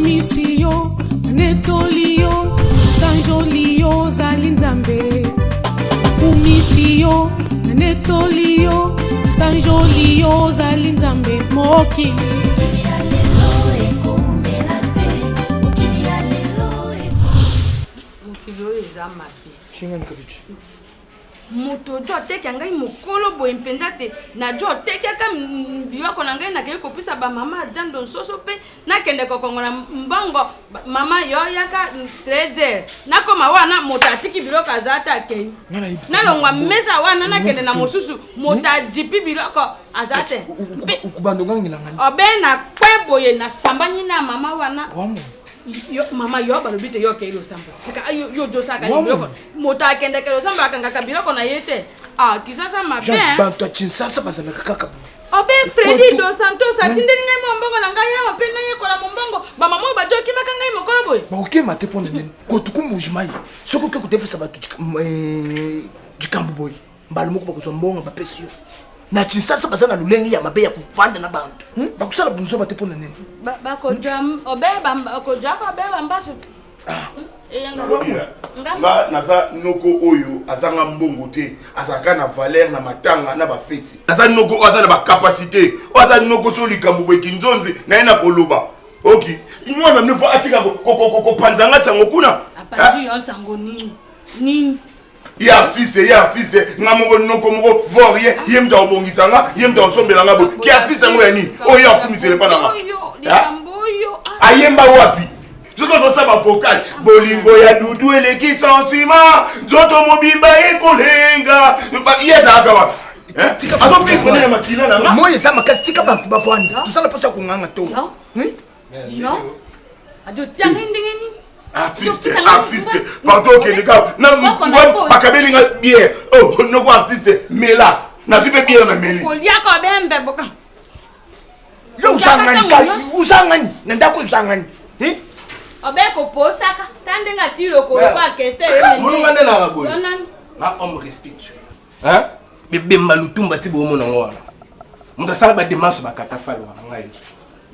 Umisio, netolio, sanjolio, zalinzambe. Umisio, netolio, sanjolio, zalinzambe, mokili. Moto jo teke ngai mokolo boye mpenda te na jo teke aka biloko na ngai nakei kopesa ba mama jando nsoso pe nakende kokongola mbongo mama yo yaka trader nakoma wana moto atiki biloko azata akei nalongwa mesa wana nakende na mosusu moto ajipi biloko azate obe na kwe boye na sambani na mama wana yo mama yo balobite yo kelo samba sika yo jo saka biloko moto akende kelo samba akanga biloko na yete kisasa mabe bantu chinsasa bazana kaka obe Freddy dos Santos atindeli ngai mombongo na ngai yawa pe na yekola mombongo ba mama ba joki maka ngai mokolo boy ba okema te pona nene ko tukumujimai soko ke kudefusa batu jikambu boy mbalo moko bakozwa mbongo ba pesio na chinsasa bazana lulengi ya mabe ya kuvanda na bantu bakusala bunzo bate pona nene ba ko jam obe ba ko jaka be bambasu nga naza noko oyo azanga mbongo te azaka na valeur na matanga na bafeti naza noko aza na ba capacité aza noko so likambo bweki nzonzi na ena koloba oki mwana mnefu atika ko panzanga sango kuna apandi yo sango nini ya artiste ngamoko noko moko vorie yemta obongisanga yemta osombelanga bo ki artiste ngo ya nini oyo akumisele pa nanga ayemba wapi Zoto saba vocal bolingo ya dudu eleki sentiment zoto mobimba ekolenga yeza akawa azo vivre na makila na moye za makastika bantu bavanda tusala posa kunganga to yo ado tangindingeni artiste pardon que les gars na bakabelinga bière oh noko artiste mela na vibe bière na meli kolia ko bembe boka yo usangani nenda ko usangani Obeko posaka tandenga tiro ko kwa keste mulungane na raboy na homme respectueux hein bebe malutumba ti bo mona ngwana muta sala ba démarche ba katafali wa ngai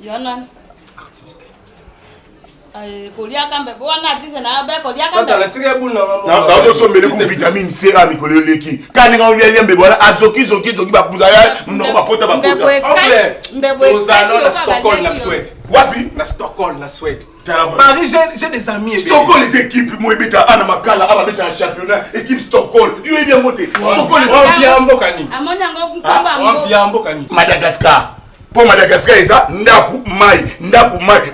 yonan artiste kolia kambe bona artiste na obeko lia kambe na tike buna na auto sombele ku vitamine C a mikolo leki kani nga ulia yembe bona azoki ba puza ya ndo ba pota mbebwe na Stockholm na Suède wapi na Stockholm na Suède Paris, j'ai des amis. Stockholm, les équipes, moi, bêta, Anna Makala, Anna bêta, championnat, équipe Stockholm. Il est bien monté. Stockholm, on vient en Bokani. On vient en Bokani. Madagascar. Pour Madagascar, ça, Ndaku Mai.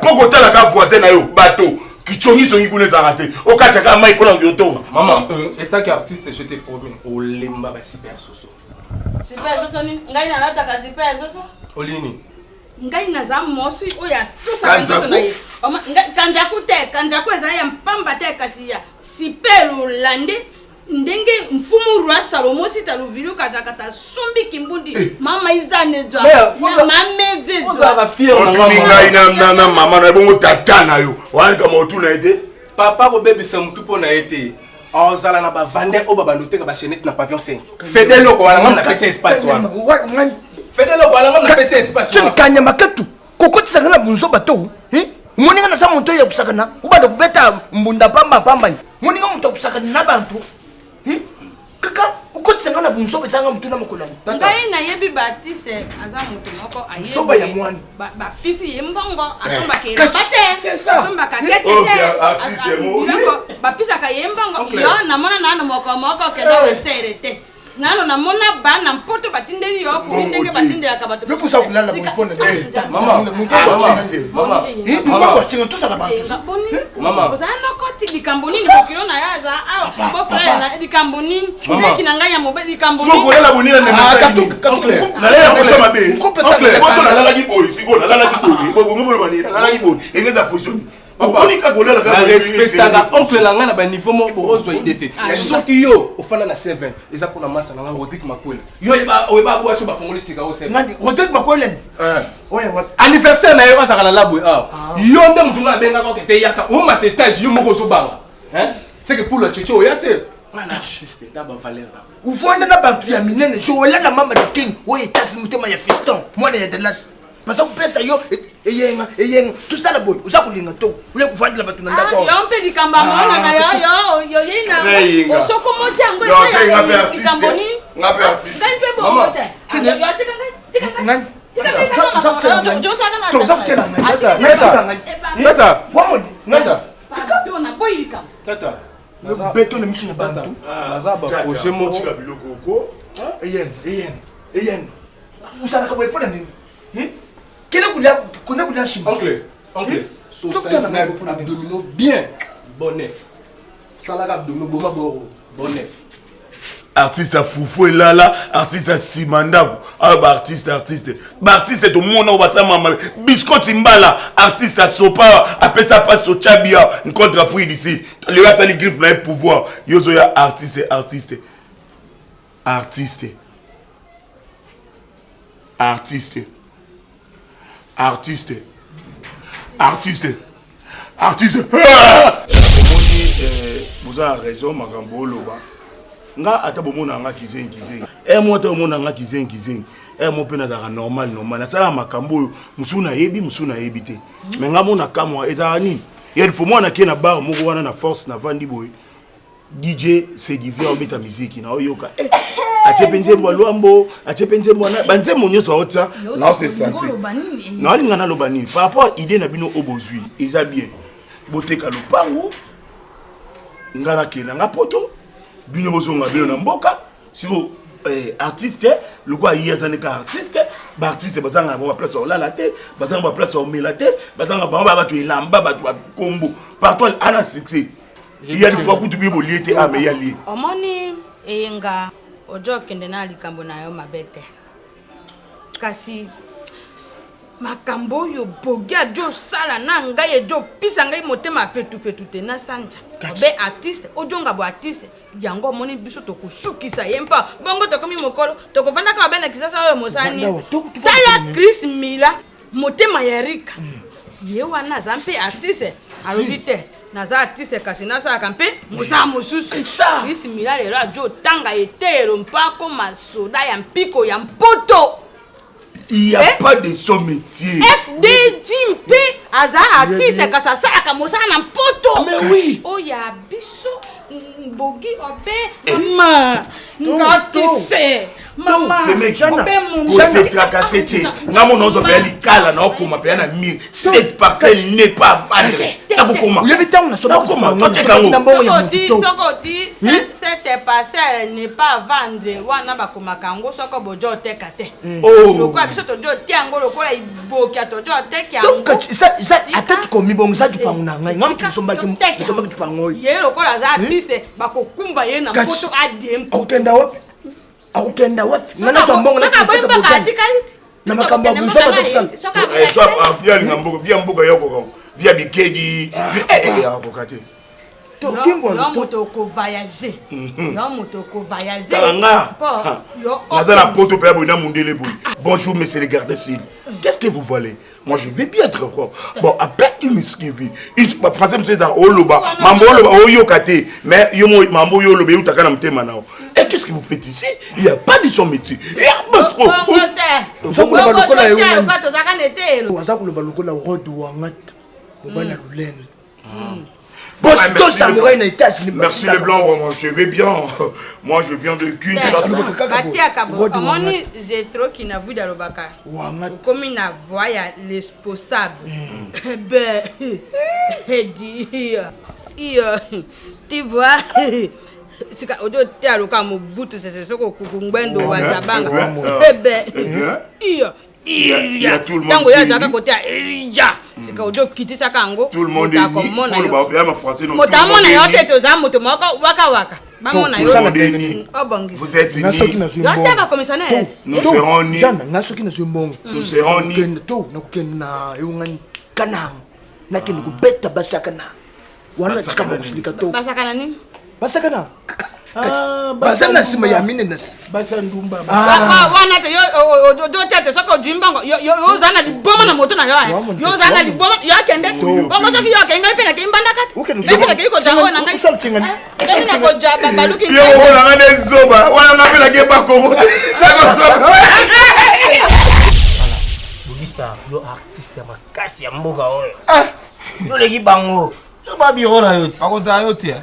Pour que tu aies la voisin, bateau. Qui tchongi son yikune zarate. Au Kachaka Mai pour l'Angleterre. Maman, état qu'artiste, je te promets. Au Lemba, super soso. Super soso, ngai na nataka super soso. Olini. Ngai naza mosi oya tout ça nzoto na ye kanjaku eza ya mpamba te kasi ya sipelo lande ndenge mfumu roi Salomo sita luvilu katakata sumbi kimbundi mama izane dwa mameze dwa oza fier na mama na bongo tata na yo wani kama otuna ete papa ko bebisa mutu pona ete ozala na ba vande o baba ndote ka ba chenette na pavillon 5 fedelo ko wala ngam na pesa espace wana fedelo ko wala ngam na pesa espace wana kanya makatu kokoti sangana bunzo bato moninga na sa muntu ya kusakana ubada kubeta mbunda pamba moninga muntu kusakana na bantu kaka ukoti sangana bunzo besanga muntu na makolani ngai na yebi batise aza muntu moko ayebi soba ya mwani ba pisi yembongo asomba ke bate asomba ka ketete ba pisa ka yembongo yo na mona nanu moko kendo weserete nano na mona bana mpoto batindeli yo ko ndenge batindela ka bato lepusa kulala bonpona mama mama chinga tusa na bantu mama kozana koti likamboni ni kokilo na yaza bo frère na likamboni neki na ngai ya mobe likamboni siko kolela bonina na na lela kosa mabe kosa na lala ki boy siko na lala ki boy bo ngomolo banira na lala ki boy engeza position respectanga oncle langa na ba niveau mo bozwa idete soki yo ofana na 7 eza pona masa na Rodrigue Makwela yo eba boato ba fongoli sika o 7 ngani Rodrigue Makwela oya wat anniversaire na yo azaka na labwe yo nde mtunga benga ko kete yaka o matetage yo moko zo banga hein c'est que pour le chicho yate mana artiste d'aba valeur uvonda na bantu ya minene jo wala na mama de king oya tasi mutema ya fiston mwana ya Dallas parce que pesa yo eyenga tout ça la boy uza kulinga to ule kuvandila batu na ndako yo mpe likamba mona na yo yina osoko mojango yo c'est ngape artiste maman Tata. beto na miso ya bantu Projet mon tika biloko ko eyen usala ka boy pona nini kele kulia shimba Oncle, abdominaux bien, bon neuf. Salade abdominaux, bon neuf. artiste à Foufou et Lala, artiste à Simanda, artiste c'est au monde où va ça maman biscuit Timbala, artiste à Sopa, après ça passe au Chabia, une contre fouille d'ici. Le gars ça les griffes là pouvoir. Yozoya artiste. Vous avez raison, Magambo Loba. Nga ata bomona nga kizengi mo ata bomona nga kizengi mo pena za normal na sala makambo musuna yebi te mais nga mona kamwa ezala nini il faut moi na kena bar moko wana na force na vandi boy DJ c'est divin obeta musique na oyoka achepenze mwa luambo achepenze mwa banze monyo so ota na c'est senti na linga na lobani par rapport idée na bino obozui eza bien boteka lopango ngana kena nga poto bino bozonga bino na mboka siko artiste le quoi hier zaneka artiste ba artiste bazanga ba place au la te bazanga ba place au melate bazanga ba tu ilamba ba kombo partout ana succès il y a des fois que tu bibo liete a meya li omoni enga ojo kende na likambo na yo mabete kasi makambo yo bogia jo sala na ngai jo pisa ngai motema fetu te na sanja obe artiste ojonga bo artiste yango moni biso to kusukisa yempa bongo to komi mokolo to kovanda ka bena kisasa yo mosani tala Chris Mila motema ya Rika ye wana zampe artiste alobite naza artiste kasi nasa kampe musa mususu Chris Mila le radio tanga etero mpako masoda ya mpiko ya mpoto. Il n'y a pas de son métier. FDJ P aza artiste kasa saka mosana na mpoto. Mais oui. Oh ya biso bogi obe mama ngotise mama c'est mec c'est tracassé na mon ozo beli kala na okuma pe na mi cette parcelle n'est pas vendre takokoma uyebi tangu na soba okuma na mbongo ya muto sokoti cette parcelle n'est pas vendre wana bakoma kango soko bojo tekate oh kwa biso to jo tiango lokola iboki atojo tekiango donc ça atatu komi bongo ça tu pango na ngai ngam kisomba tu pango ye lokola za artiste bakokumba ye na mpoto adem Aukenda wapi? Ngana sambongo na kipesa bokani. Na makambo ya mzoba za kusala. Toi via ngambo via mboka yoko via bikedi abokate. To kingo no moto ko voyager. No moto ko voyager. Kalanga. Nazana poto pe abona mundele boy. Bonjour monsieur les gardes civils. Qu'est-ce que vous voulez? Moi je vais bien être quoi. Bon, appelle une miskivi. Il français monsieur ça oloba. Mambo oloba oyokate. Mais yo mambo yo oloba utaka na mtema nao. Et qu'est-ce que vous faites ici? Il n'y a pas de son métier. Il y a pas trop. Vous avez le balokola yo. Vous avez le balokola road wangata. Bobana lulene. Bosto samouraï na États-Unis. Merci les blancs, je vais bien. Moi je viens de Kinshasa. Amoni j'ai trop qui n'a vu dans le baka. Comme il n'a voya responsable. Ben tu vois sika ojo tiaro ka mobutu sese soko kukungwendo wa zabanga ebe il y a tout le monde tango ya zaka côté ya sika ojo kitisa kango tout le monde est ma français non motamona yote to za moto waka bamona yo obongisa vous êtes ni yotaka commissionnaire nous serons ni jana ngasoki na zumbongo nous serons ni to na kukena yongani kanam na kende kubeta basakana wana chikama kusilika to basakana nini basakana basana sima ya mine nasi basandumba wana te yo do tete soko jimbango yo zana liboma na moto na yo zana liboma yo kende bongo soki yo kenga pena ke mbanda kati pena ke ko jango na ngai usalchingani pena ko jaba baluki yo wala ngane zoba wala ngapela ke bako tako zoba Star, yo artiste makasi ya mboka oyo. Yo leki bango. Yo ba biro na yo. Akota yo te.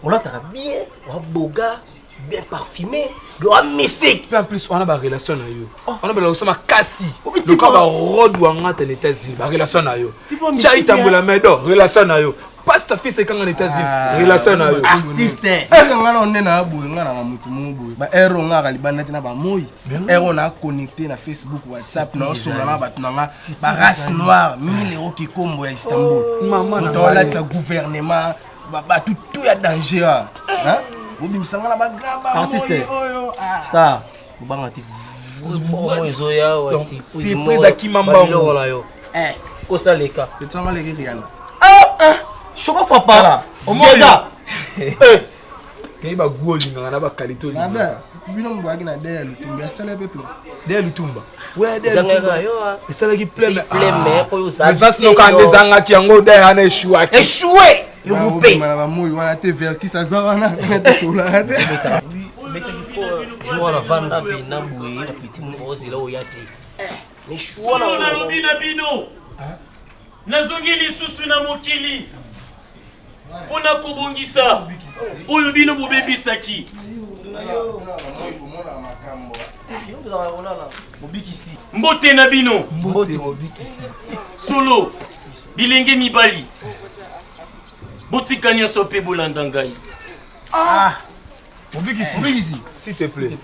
On l'a bien, on boga, bien parfumé, yo a musique. En plus on a ba relation na yo. On a ba relation makasi. Le cas ba road ou en États-Unis, ba relation na yo. Chai tambola medo, relation na yo. Passe ta fille c'est quand en États-Unis, relation na yo. Artiste. Ngana on na boy, ngana na mutu mu boy. Ba ero ngaka libana tena ba moyi. Ero na connecté na Facebook, WhatsApp, na so na ba tunanga ba race noire, 1000 € ki kombo ya Istanbul. Maman na dola tsa gouvernement, ba tout ya danger hein. Obimsanga na ba graba. Artiste. Star. Kubanga ti. C'est prise à qui mamba yo. Kosaleka. Le tsanga leki riana. Choko fa pas. Omoya. Kay ba guolinga na ba qualité olinga. Nada. Bino mbaki na derrière Lutumba, sala peuple. Derrière Lutumba. Ouais, derrière Lutumba. Ça là qui plein mais ko yo sa. Mais ça sino ka ndezanga ki yango derrière na échoué. Échoué. Yo coupé. Mala moyi wana te vers qui ça zana na sola. Mais il faut jouer la vanda pe na boué petit mon ozi là o yati. Mais choua na lobi na bino. Nazongi lisusu na mokili. Pona kubongisa. Oyo bino bobebisaki. Mbote na bino. Solo. Bilenge mibali. Botika nyonso pe bolanda ngai. Mobikisi, s'il te plaît.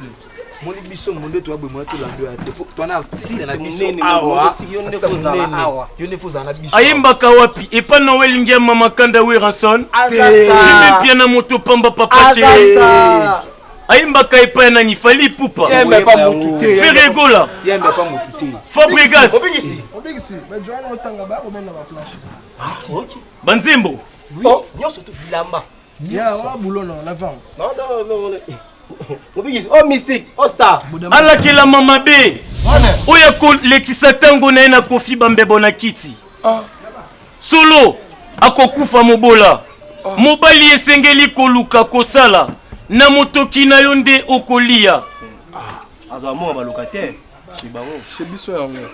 Mon émission monde toi be moi to lando ate. Toi na artiste na biso awa. Yo ne faut en biso. Ayembaka wapi? Epa Noel ngia mama kanda Weranson. Jime pia na moto pamba papa chéri. Ayembaka epa na ni fali pupa. Yembe pas motute. Feregola. Yembe pas motute. Fabregas. Obigisi, ba joana otanga ba ko mena ba planche. OK. Banzembo. Yo surtout bilamba. Ya wa boulot non la vente. Non. Obigisi, oh mystique, oh star. Alakela mama be. Oya ko letisa tango na ena kofi bambebo na kiti. Solo akokufa mobola. Mobali esengeli koluka kosala na motoki na yo nde okolia. Azamo ba locataire. Chez bango. Chez biso yango.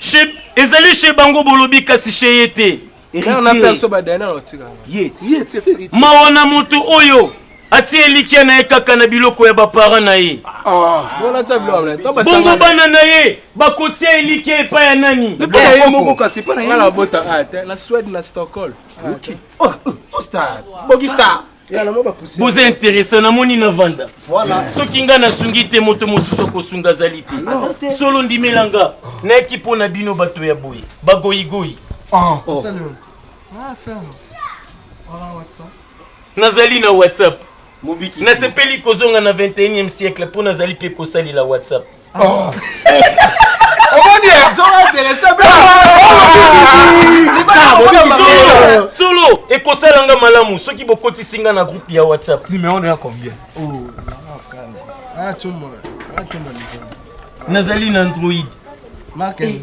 Chez ezali chez bango bolobi kasi chez yete. On appelle ça ba dana otika. Yet, c'est héritier. Mawana moto oyo atie likia na ekaka na biloko ya bapara na ye. Bona tablo amna. Bongo bana na ye bakotia likia epa ya nani? Moko kasi pa na ye. La bota la Suède na Stockholm. OK. Oh star. Bogi star. Ya na mo ba pousser. Boza intéressant na moni na vanda. Voilà. Soki nga na sungi te moto mosusu kosunga zalite. Solo ndimelanga na ekipo na bino bato ya boye. Bagoyigoyi. Salut. Ferme. Voilà WhatsApp. Nazali na WhatsApp. Mobiki. Na sepeli kozonga na 21e siècle pour nazali pe kosali la WhatsApp. Solo et kosalanga malamu soki bokoti singa na groupe ya WhatsApp. Numéro na combien? Nazali na Android. Marquez.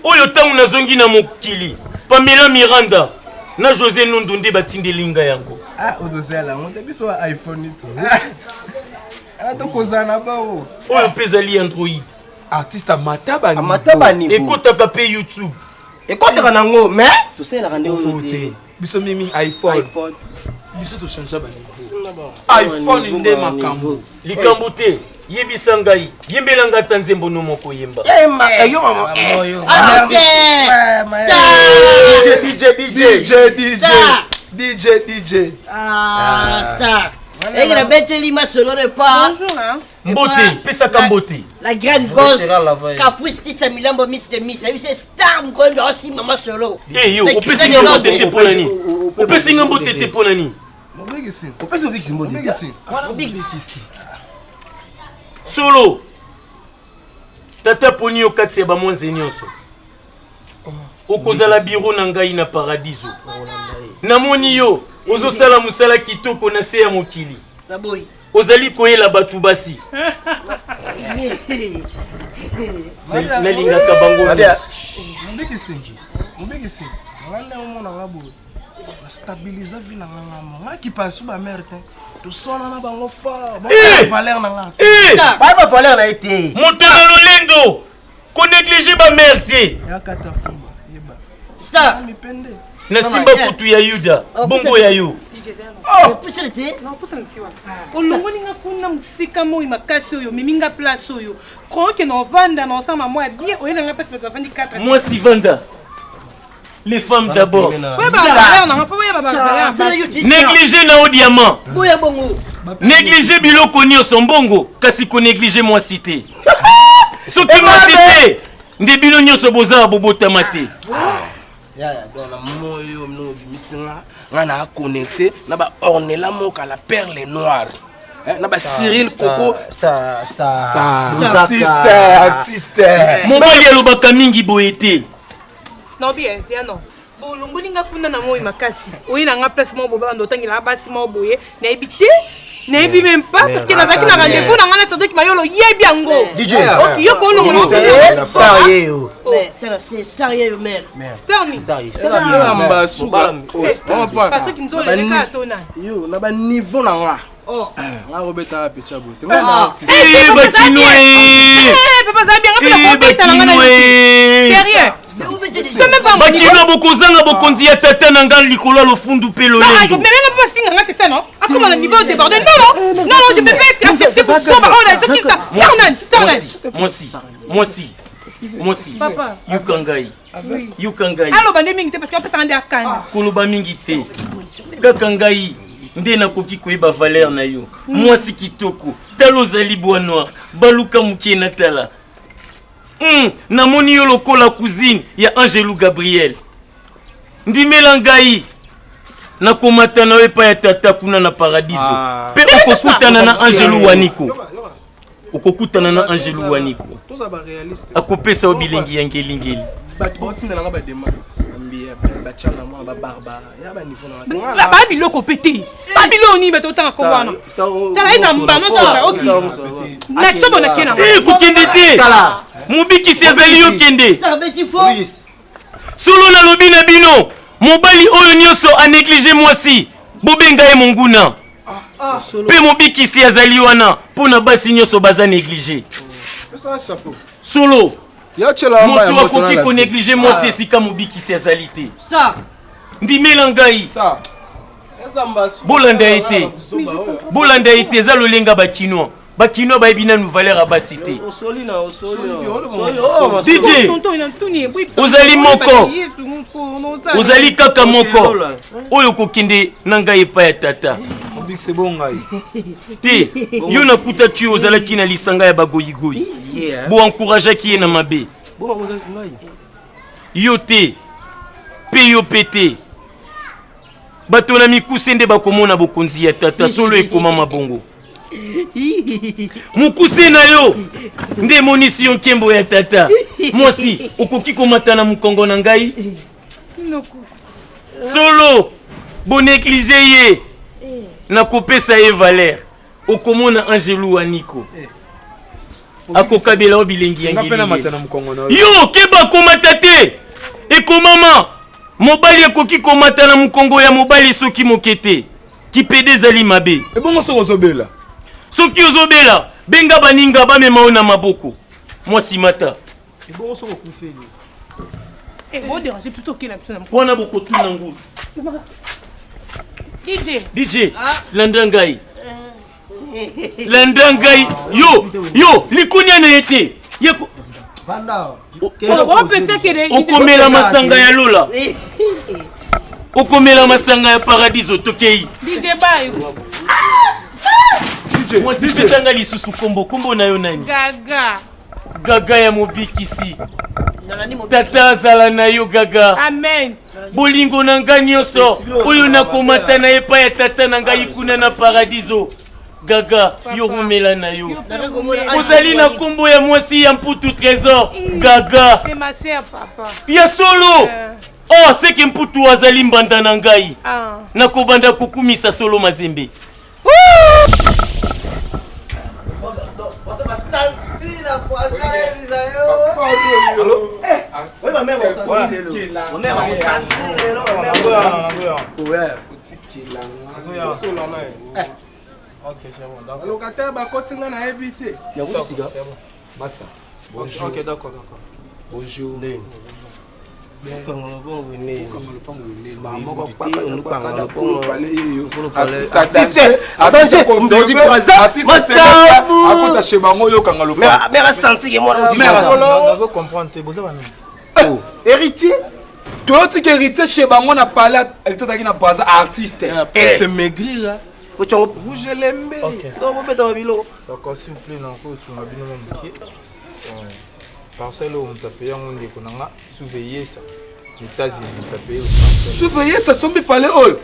Oyo tangu nazongi na mokili. Pamela Miranda na José Nundunde batindelinga yango. Odozela, on te biso iPhone it. To kozana ba o. Oyo pezali Android. Artiste mataba ni. Mataba ni. Ekotaka pe YouTube. Ekotaka nango, mais to sala la rande oyote. Biso mimi iPhone. Biso to changer ba niveau. iPhone nde makambo. Likambo te. Yebisa ngai. Yembelanga tanzembo no moko yemba. Yo mama. DJ. Star. Et il a bêté l'ima solo repas. Bonjour hein. Mbote, pesa kambote. La grande gosse. Caprice qui s'est mis là, miss de miss. C'est Star mkondo aussi maman solo. Eh yo, opesi ngambo tete ponani. Opesi ngambo tete ponani. Obigisi. Opesi obigisi mbote. Obigisi. Voilà obigisi. Solo. Tata poni okati ya ba mwanze nyonso. Okozala biro na ngai na paradiso. Namoni yo, ozosala musala kitoko na se ya mokili. La boy. Ozali koyela batu basi. Nalingaka bango. Mbekisi. Ngale omona ngabo. Stabiliser vie na ngamo. Ngaki pasu ba merde. To sona na bango fa. Ba valeur na ngati. Ba valeur na été. Moto na lolendo. konéglige bamere te yakata fumba yeba Ça. mipende na simba kutu ya yuda bongo ya yo Pusele te. Non, pour ça, tu vois. Olongolinga kuna musika moi makasi oyo miminga place oyo. Quand que no vanda na osama moi bien oyena nga pesa 24. moi si vanda les femmes d'abord Ouais bah non, faut ya baba. négliger na o diamant Boya bongo. négliger biloko nyonso mbongo kasi ko négliger moi cité soki moi cité nde bino nyonso bozala bobotama te yaya donc na moyo mino bimisinga nga na connecté na ba ornela moka la perle noire na ba Cyril Coco artiste mobali alobaka mingi boye te Non bien, c'est non. Bon, longolinga kuna na moi makasi. Oyena nga place mo boba ndotangila basi mo boye. Na ebité na ebi même pas parce que nazaki na rendez-vous na ngana sodo ki mayolo yebi yango. DJ. OK, yo ko longo Star yeyo. Mais c'est star yeyo mère. Star ni. Star amba suba Parce que nzole le ka tona. yo na ba niveau na nga nga robeta pecha bote nga na artiste Papa ça bien nga pela ko ngana. Sérieux? C'est même pas mon bakino bokozanga bokonzi ya tata na nga likolo lofundu pe non, mais même pas singa nga c'est ça non? À comment le niveau débordé? Non, je peux pas accepter pour ça. Moi si. Papa. Yukangai. Allo bande mingi te parce qu'on peut s'en rendre à Cannes. Koloba mingi te. Kakangai. Nde nakoki koyeba valeur na yo. Mwasi kitoko. Talo zali bwana. Baluka mukie na tala. Namoni yo lokola cousine ya Angelou Gabriel. Ndimela ngai. Nakomata na we pa ya tata kuna na paradiso. Pe okokutana na Angelou Waniko. Okokutana na Angelou Waniko. toza ba réaliste Akopesa obilengi ya ngeli. batindela nga badema ambia bachala mwa babarba ya ba niveau na La ba biloko pété. Ba biloko ni beto tanga ko wana. Tala isa mbano sa OK. Na kisobo na kena. Kokende te. Mobiki sezali yo kende. Ça va être faux. Solo na lobi na bino. Mobali oyo nyonso a négligé mwasi. Bobenga ye monguna. Pe mobiki si azali wana pona basi nyonso baza négligé. ça chapeau Solo. ya chela mba Moto akoki ko négliger mwasi esika mobiki si azali te. Ça. Ndimela ngai. ça esa mbasu Bolanda ete. Bolanda ete za lolenga bakinois. Bakinois ba ebina nous valeur abasi te. DJ. Ozali moko. Ozali kaka moko. Oyo kokende nanga epa ya tata. C'est bon ngai. Te, yo nakutaki ozalaki na lisanga ya bagoyigoyi. Bo encourageaki ye na mabe. Yo te. Pe yo pete. Bato na mikuse nde bakomona bokonzi ya tata solo ekoma mabongo. Mukuse na yo nde monisi yo nkembo ya tata. Mwasi okoki komata na mukongo na ngai. Solo bo néglige ye. Nakopesa ye valeur. Okomona Angelou Waniko. Akokabela obilengi ya ngeli. Yo keba komata te. Ekomama mobali ekoki komata na mukongo ya mobali soki mokete. Kipede zali mabe. Ebongo soko zobela. Soki ozobela benga baninga bamema ona maboko. Mwasi mata. Ebongo soko kufeli. Bon déranger plutôt que la personne. Wana boko tuna ngulu. DJ Landangai. Landangai. Yo likunya na ete. Yeko Banda. okomela masanga ya Lola. Okomela masanga ya Paradiso tokei. DJ Bayo. Moi si je sanga lisusu kombo na yo nani? Gaga ya mobikisi. Tata azala na yo gaga. Amen. Bolingo na nga nyonso oyo nakomata na epa ya tata na ngai kuna na Paradiso. Gaga yo rumela na yo. Ozali na kombo ya mwasi ya mputu trésor. Gaga. C'est ma sœur papa. Ya solo. Oh c'est que mputu azali mbanda na ngai. Nakobanda kokumisa solo mazembe. Ok, c'est bon. Donc, le locataire va continuer à éviter. Massa. Ok, d'accord. Bonjour. Héritier toyoti ke héritier chez bango na parler héritier azalaki na baza artiste se maigrir rouge lembe d'accord s'il vous plaît nakosunga bino mo mokie parcelle oyo moto apaye yango ndeko na nga surveiller ça États-Unis moto apaye surveiller ça sombi parler oyo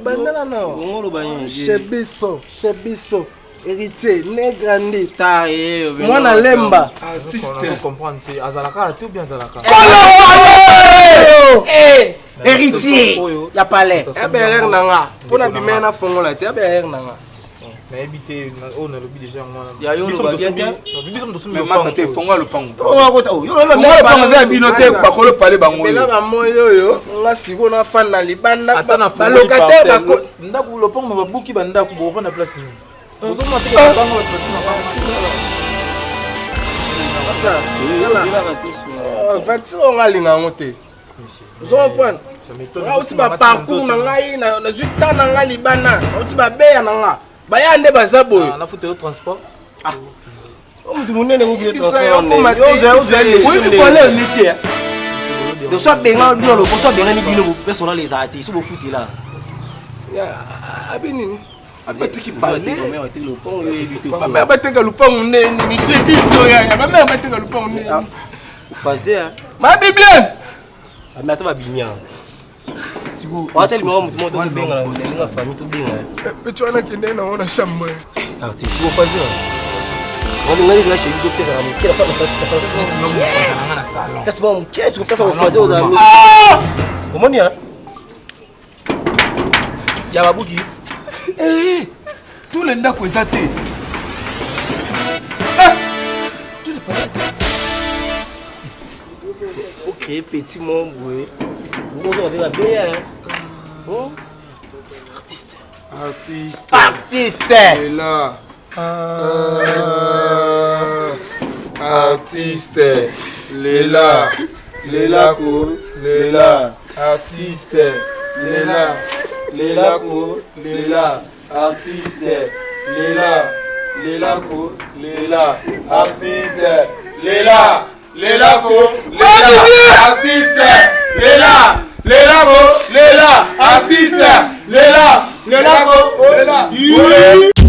bandela nao shebiso héritier negrandi star mwana lemba artiste comprendre te azalaka te ou bien azalaka héritier ya palais eberer nanga mpona bimene na fongola te eberer nanga nayebi te oyo nalobi déjà masa te fongola lopango eza ya bino te bakolo pale bango ela bamoi oyo nga siko nafanda na libanda balocataire ndako lopango babuki bandako bovanda place nini ozomona te bango vatire onga alinga yango te ozomopwana auti baparcours na ngai nazwi ta na ngai libanda auti babeya na nga baya nde baza boye nafutelo transport mutu munene so abenga bino lopo so abenga ni bino personnel eza te so bofutela abi nini abatiki pale bamere bateka lupango ndeni michel biso yaya bamere bateka lupango ndeni ufase mabiblie amata babimia siku watel mo mutu mo to benga na ndinga famille to benga petu wana kende na ona chambre artiste siku ufase on ngani za chez biso pesa na kila pa na salon kasi bon qu'est-ce que ça ufase aux amis omonia ya babuki tout le ndako eza te ok petit mon boy bonjour avec la bien artiste Léla artiste Léla ko Léla artiste Léla ko Léla artiste Léla ko Léla artiste Léla ko Léla artiste Léla ko Léla artiste Léla ko Léla